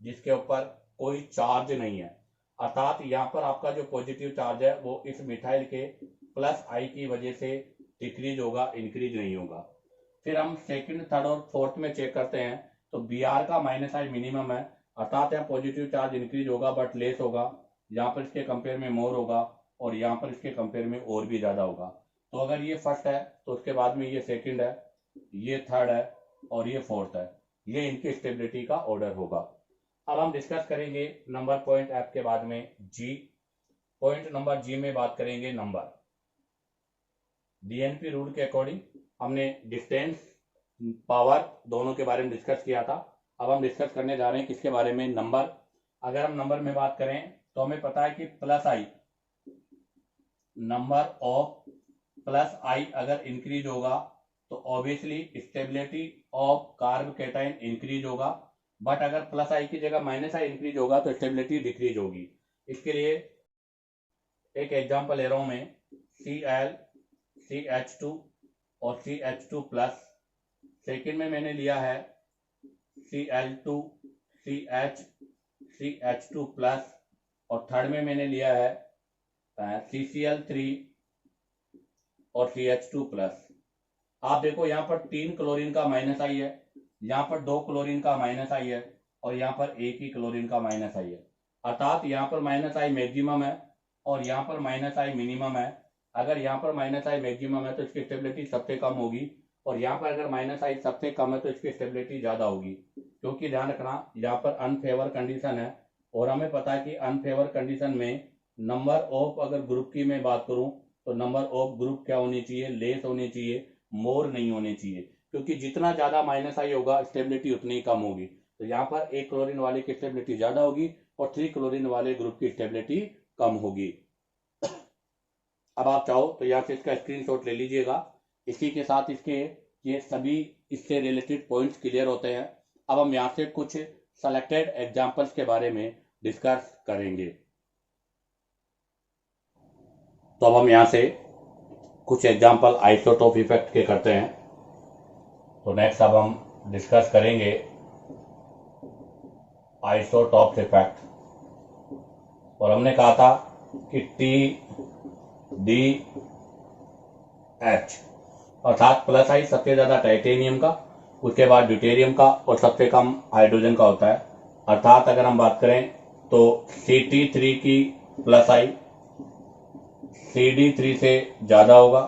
जिसके ऊपर कोई चार्ज नहीं है, अर्थात यहाँ पर आपका जो पॉजिटिव चार्ज है वो इस मिथाइल के +I की वजह से डिक्रीज होगा, इंक्रीज नहीं होगा। फिर हम सेकंड, थर्ड और फोर्थ में चेक करते हैं, तो Br का -I मिनिमम है, अर्थात यहाँ पॉजिटिव चार्ज इंक्रीज होगा बट लेस होगा। यहाँ पर इसके कंपेयर में मोर होगा, और यहाँ पर इसके कंपेयर में और भी ज्यादा होगा। तो अगर ये फर्स्ट है तो उसके बाद में ये सेकंड है, ये थर्ड है, और ये फोर्थ है। ये इनकी स्टेबिलिटी का ऑर्डर होगा। अब हम डिस्कस करेंगे नंबर पॉइंट F के बाद में G। पॉइंट नंबर G में बात करेंगे नंबर। DNP रूल के अकॉर्डिंग हमने डिस्टेंस, पावर दोनों के बारे में डिस्कस किया था। अब हम डिस्कस करने जा रहे हैं किसके बारे में, नंबर। अगर हम नंबर में बात करें तो हमें पता है कि +I, नंबर ऑफ +I अगर इंक्रीज होगा तो obviously stability of carbocation increase होगा, बट अगर +I की जगह -I इंक्रीज होगा तो स्टेबिलिटी डिक्रीज होगी। इसके लिए एक एग्जांपल ले रहा हूं मैं, Cl, CH2 और CH2 प्लस। सेकेंड में मैंने लिया है Cl2, CH, CH2 प्लस, और थर्ड में मैंने लिया है CCl3 और CH2 प्लस। आप देखो यहाँ पर 3 क्लोरीन का -I है, यहाँ पर 2 क्लोरीन का -I है, और यहाँ पर 1 ही क्लोरीन का -I है, अर्थात यहाँ पर -I मैक्सिमम है और यहाँ पर -I मिनिमम है। अगर यहाँ पर -I मैक्सिमम है तो इसकी स्टेबिलिटी सबसे कम होगी, और यहाँ पर अगर -I सबसे कम है तो इसकी स्टेबिलिटी ज्यादा होगी। क्योंकि ध्यान रखना यहाँ पर अनफेवर कंडीशन है, और हमें पता है कि अनफेवर कंडीशन में नंबर ऑफ, अगर ग्रुप की मैं बात करूं तो नंबर ऑफ ग्रुप क्या होनी चाहिए, लेस होनी चाहिए, मोर नहीं होने चाहिए। क्योंकि जितना ज्यादा -I होगा स्टेबिलिटी उतनी ही कम होगी। तो यहाँ पर 1 क्लोरीन वाले की स्टेबिलिटी ज्यादा होगी और 3 क्लोरीन वाले ग्रुप की स्टेबिलिटी कम होगी। अब आप चाहो तो यहाँ से इसका स्क्रीनशॉट ले लीजिएगा। इसी के साथ इसके ये सभी इससे रिलेटेड पॉइंट्स क्लियर होते हैं। अब हम यहाँ से कुछ सेलेक्टेड एग्जांपल्स के बारे में डिस्कस करेंगे। तो अब हम यहाँ से कुछ एग्जांपल आइसोटोप इफेक्ट के करते हैं। तो नेक्स्ट अब हम डिस्कस करेंगे आइसोटोप इफेक्ट, और हमने कहा था कि TDH अर्थात +I सबसे ज्यादा टाइटेनियम का, उसके बाद ड्यूटेरियम का, और सबसे कम हाइड्रोजन का होता है। अर्थात अगर हम बात करें तो Ct3 की +I CD3 से ज्यादा होगा,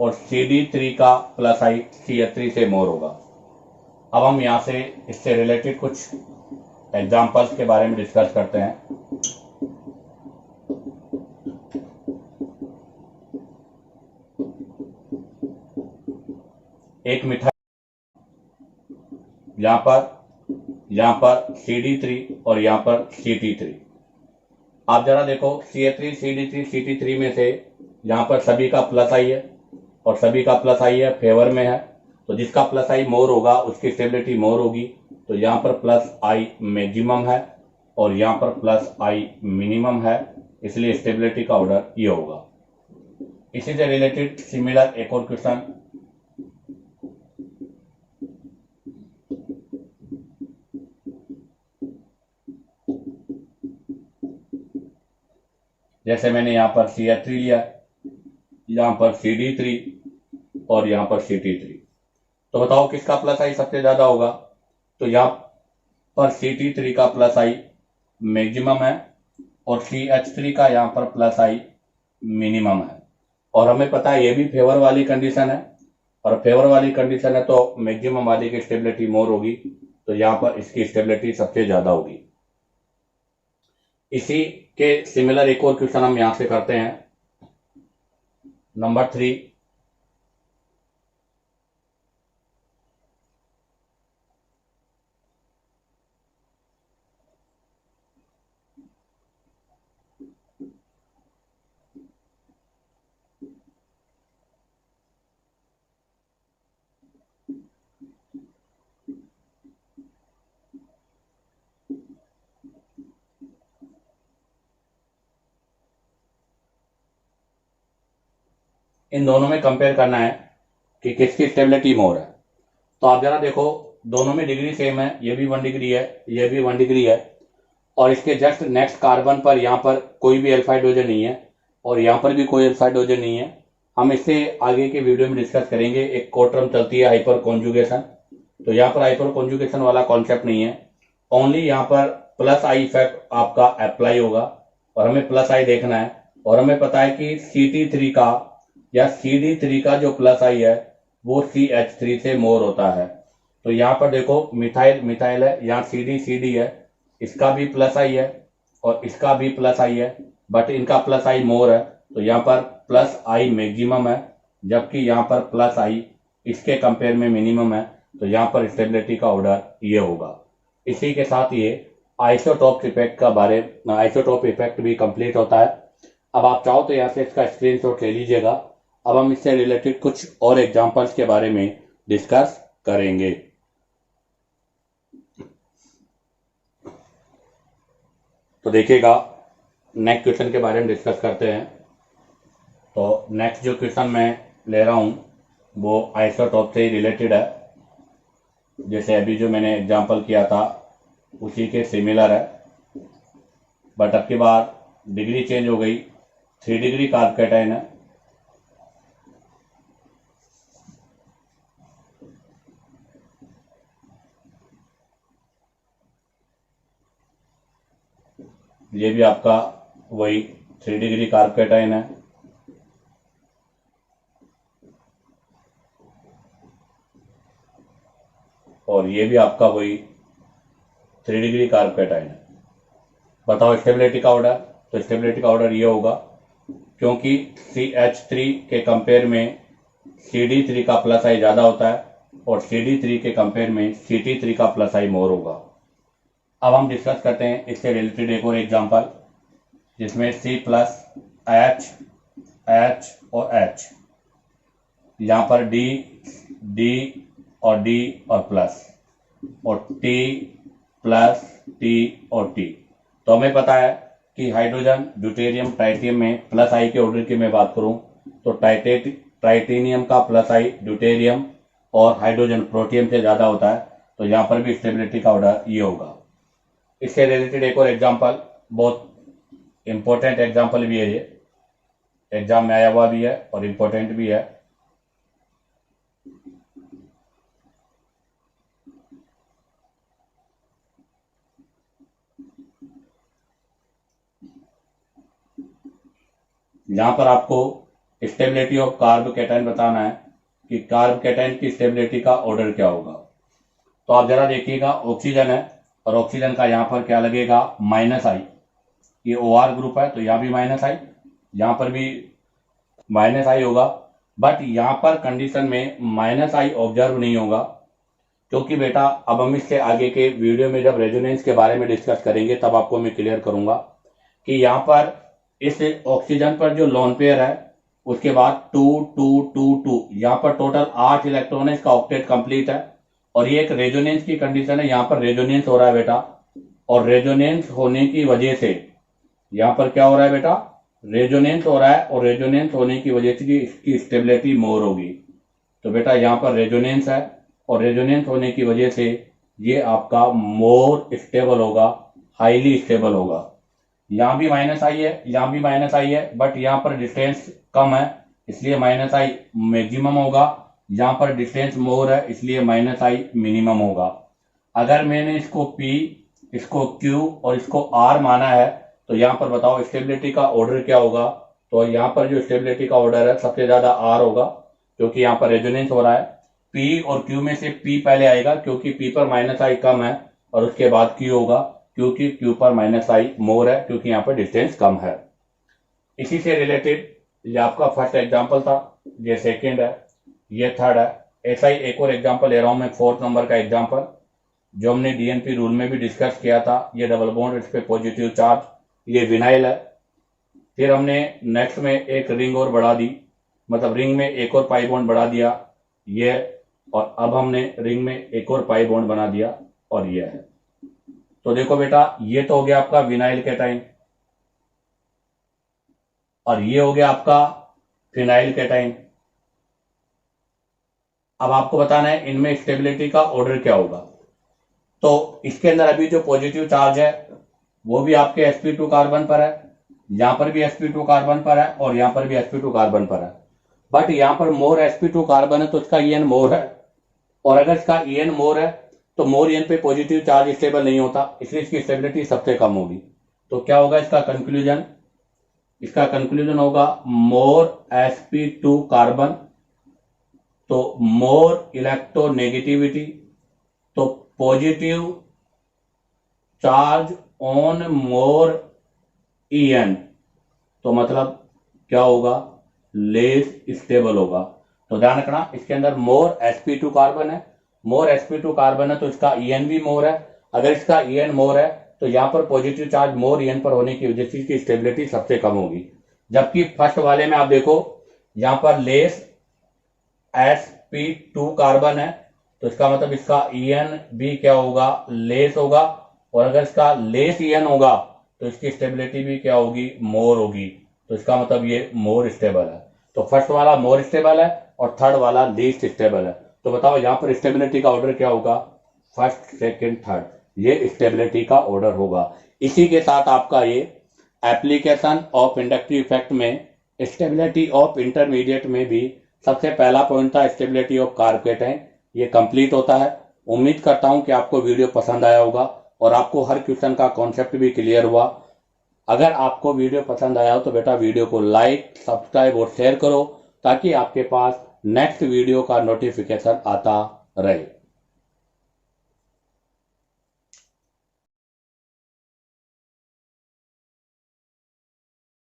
और CD3 का +I CH3 से मोर होगा। अब हम यहाँ से इससे रिलेटेड कुछ एग्जांपल्स के बारे में डिस्कस करते हैं। एक मिठाई, यहाँ पर CD3 और यहाँ पर CT3। आप जरा देखो CH3, CD3, CT3 में से यहाँ पर सभी का +I है और सभी का +I है फेवर में है, तो जिसका +I मोर होगा उसकी स्टेबिलिटी मोर होगी। तो यहाँ पर +I मैक्सिमम है और यहाँ पर +I मिनिमम है, इसलिए स्टेबिलिटी का ऑर्डर ये होगा। इसी से रिलेटेड सिमिलर एक और क्वेश्चन, जैसे मैंने यहाँ पर CH3 लिया, यहाँ पर CD3 और यहाँ पर CT3। तो बताओ किसका +I सबसे ज्यादा होगा। तो यहाँ पर CT3 का +I मैक्सिमम है और CH3 का यहाँ पर +I मिनिमम है, और हमें पता है ये भी फेवर वाली कंडीशन है। और फेवर वाली कंडीशन है तो मैक्सिमम वाली की स्टेबिलिटी मोर होगी, तो यहाँ पर इसकी स्टेबिलिटी सबसे ज्यादा होगी। इसी के सिमिलर एक और क्वेश्चन हम यहां से करते हैं, नंबर 3। इन दोनों में कंपेयर करना है कि किसकी स्टेबिलिटी मोर है। तो आप जरा देखो, दोनों में डिग्री सेम है, ये भी 1 डिग्री है, ये भी 1 डिग्री है, और इसके जस्ट नेक्स्ट कार्बन पर यहाँ पर कोई भी अल्फा हाइड्रोजन नहीं है और यहाँ पर भी कोई अल्फा हाइड्रोजन नहीं है। हम इससे आगे के वीडियो में डिस्कस करेंगे। एक कोड टर्म चलती है हाइपर कॉन्जुगेशन, तो यहाँ पर हाइपर कॉन्जुगेशन वाला कॉन्सेप्ट नहीं है, ओनली यहाँ पर प्लस आई इफेक्ट आपका अप्लाई होगा और हमें प्लस आई देखना है। और हमें पता है कि CT3 का या CD3 का जो प्लस आई है वो CH3 से मोर होता है। तो यहाँ पर देखो मिथाइल मिथाइल है, यहाँ CD है, इसका भी प्लस आई है और इसका भी प्लस आई है, बट इनका प्लस आई मोर है, तो यहाँ पर प्लस आई मैक्सिमम है, जबकि यहाँ पर प्लस आई इसके कंपेयर में मिनिमम है। तो यहाँ पर स्टेबिलिटी का ऑर्डर ये होगा। इसी के साथ ये आइसोटोप इफेक्ट का आइसोटोप इफेक्ट भी कंप्लीट होता है। अब आप चाहो तो यहाँ से इसका स्क्रीनशॉट ले लीजिएगा। अब हम इससे रिलेटेड कुछ और एग्जांपल्स के बारे में डिस्कस करेंगे। तो देखिएगा, नेक्स्ट क्वेश्चन के बारे में डिस्कस करते हैं। तो नेक्स्ट जो क्वेश्चन मैं ले रहा हूं वो आइसोटोप से ही रिलेटेड है, जैसे अभी जो मैंने एग्जांपल किया था उसी के सिमिलर है, बट अब की बार डिग्री चेंज हो गई, 3 डिग्री कार्ब कैटायन है। ये भी आपका वही 3 डिग्री कार्ब कैटायन है, और ये भी आपका वही 3 डिग्री कार्ब कैटायन है। बताओ स्टेबिलिटी का ऑर्डर। तो स्टेबिलिटी का ऑर्डर ये होगा, क्योंकि CH3 के कंपेयर में CD3 का प्लस आई ज्यादा होता है और CD3 के कंपेयर में CT3 का प्लस आई मोर होगा। अब हम डिस्कस करते हैं इससे रिलेटेड एक और एग्जांपल, जिसमें C प्लस H H और H, यहाँ पर D और D और प्लस, और T प्लस T और T। तो हमें पता है कि हाइड्रोजन ड्यूटेरियम ट्राइटियम में प्लस आई के ऑर्डर की मैं बात करूं तो ट्राइटेनियम का प्लस आई ड्यूटेरियम और हाइड्रोजन प्रोटियम से ज्यादा होता है, तो यहाँ पर भी स्टेबिलिटी का ऑर्डर ये होगा। इससे रिलेटेड एक और एग्जांपल, बहुत इंपॉर्टेंट एग्जांपल भी है, ये एग्जाम में आया हुआ भी है और इंपॉर्टेंट भी है। यहाँ पर आपको स्टेबिलिटी ऑफ कार्ब कैटायन बताना है कि कार्ब कैटायन की स्टेबिलिटी का ऑर्डर क्या होगा। तो आप जरा देखिएगा, ऑक्सीजन है और ऑक्सीजन का यहाँ पर क्या लगेगा, माइनस आई। ये OR ग्रुप है तो यहाँ भी माइनस आई, यहाँ पर भी माइनस आई होगा, बट यहाँ पर कंडीशन में माइनस आई ऑब्जर्व नहीं होगा, क्योंकि बेटा अब हम इससे आगे के वीडियो में जब रेजोनेंस के बारे में डिस्कस करेंगे तब आपको मैं क्लियर करूंगा कि यहाँ पर इस ऑक्सीजन पर जो लोन पेयर है उसके बाद 2 2 2 2, यहाँ पर टोटल 8 इलेक्ट्रॉन है, इसका ऑक्टेट कंप्लीट है। और ये एक रेजोनेंस की कंडीशन है, यहाँ पर रेजोनेंस हो रहा है बेटा, और रेजोनेंस होने की वजह से यहाँ पर क्या हो रहा है बेटा, रेजोनेंस हो रहा है, और रेजोनेंस होने की वजह से इसकी स्टेबिलिटी मोर होगी। तो बेटा यहाँ पर रेजोनेंस है और रेजोनेंस होने की वजह से ये आपका मोर स्टेबल होगा, हाईली स्टेबल होगा। यहाँ भी माइनस आई है, यहाँ भी माइनस आई है, बट यहाँ पर डिस्टेंस कम है इसलिए माइनस आई मैक्सिमम होगा, यहाँ पर डिस्टेंस मोर है इसलिए माइनस आई मिनिमम होगा। अगर मैंने इसको P, इसको Q और इसको R माना है तो यहाँ पर बताओ स्टेबिलिटी का ऑर्डर क्या होगा। तो यहाँ पर जो स्टेबिलिटी का ऑर्डर है सबसे ज्यादा R होगा, क्योंकि यहाँ पर रेजोनेंस हो रहा है। P और Q में से P पहले आएगा क्योंकि P पर माइनस आई कम है, और उसके बाद Q होगा क्योंकि Q पर माइनस आई मोर है, क्योंकि यहाँ पर डिस्टेंस कम है। इसी से रिलेटेड ये आपका फर्स्ट एग्जाम्पल था, ये सेकेंड है, ये थर्ड है। ऐसा ही एक और एग्जाम्पल ले रहा हूं मैं, 4th नंबर का एग्जाम्पल, जो हमने डीएनपी रूल में भी डिस्कस किया था। ये डबल बॉन्ड, इस पे पॉजिटिव चार्ज, ये विनाइल है। फिर हमने नेक्स्ट में एक रिंग और बढ़ा दी, मतलब रिंग में एक और पाई बॉन्ड बढ़ा दिया, ये, और अब हमने रिंग में एक और पाई बॉन्ड बना दिया, और ये है। तो देखो बेटा, ये तो हो गया आपका विनाइल कैटाइन, और ये हो गया आपका फिनाइल कैटाइन। अब आपको बताना है इनमें स्टेबिलिटी का ऑर्डर क्या होगा। तो इसके अंदर अभी जो पॉजिटिव चार्ज है वो भी आपके sp2 कार्बन पर है, यहां पर भी sp2 कार्बन पर है, और यहां पर भी sp2 कार्बन पर है। बट यहां पर मोर sp2 कार्बन है तो इसका En मोर है, और अगर इसका En मोर है तो मोर En पे पॉजिटिव चार्ज स्टेबल नहीं होता, इसलिए इसकी स्टेबिलिटी सबसे कम होगी। तो क्या होगा इसका कंक्लूजन? इसका कंक्लूजन होगा मोर sp2 कार्बन, तो मोर इलेक्ट्रोनेगेटिविटी, तो positive charge on more En, तो मतलब क्या होगा? लेस स्टेबल होगा। तो ध्यान रखना, इसके अंदर मोर sp2 कार्बन है, मोर sp2 कार्बन है तो इसका En भी मोर है। अगर इसका En मोर है तो यहाँ पर पॉजिटिव चार्ज मोर En पर होने की वजह से इसकी स्टेबिलिटी सबसे कम होगी। जबकि फर्स्ट वाले में आप देखो, यहाँ पर लेस sp2 कार्बन है, तो इसका मतलब इसका En भी क्या होगा? लेस होगा, और अगर इसका लेस En होगा तो इसकी स्टेबिलिटी भी क्या होगी? मोर होगी। तो इसका मतलब ये मोर स्टेबल है। तो फर्स्ट वाला मोर स्टेबल है और थर्ड वाला लीस्ट स्टेबल है। तो बताओ यहाँ पर स्टेबिलिटी का ऑर्डर क्या होगा? फर्स्ट, सेकंड, थर्ड, ये स्टेबिलिटी का ऑर्डर होगा। इसी के साथ आपका ये एप्लीकेशन ऑफ इंडक्टिव इफेक्ट में स्टेबिलिटी ऑफ इंटरमीडिएट में भी सबसे पहला पॉइंट था स्टेबिलिटी ऑफ कार्बोकेटाइन, ये कंप्लीट होता है। उम्मीद करता हूं कि आपको वीडियो पसंद आया होगा और आपको हर क्वेश्चन का कॉन्सेप्ट भी क्लियर हुआ। अगर आपको वीडियो पसंद आया हो तो बेटा वीडियो को लाइक, सब्सक्राइब और शेयर करो, ताकि आपके पास नेक्स्ट वीडियो का नोटिफिकेशन आता रहे।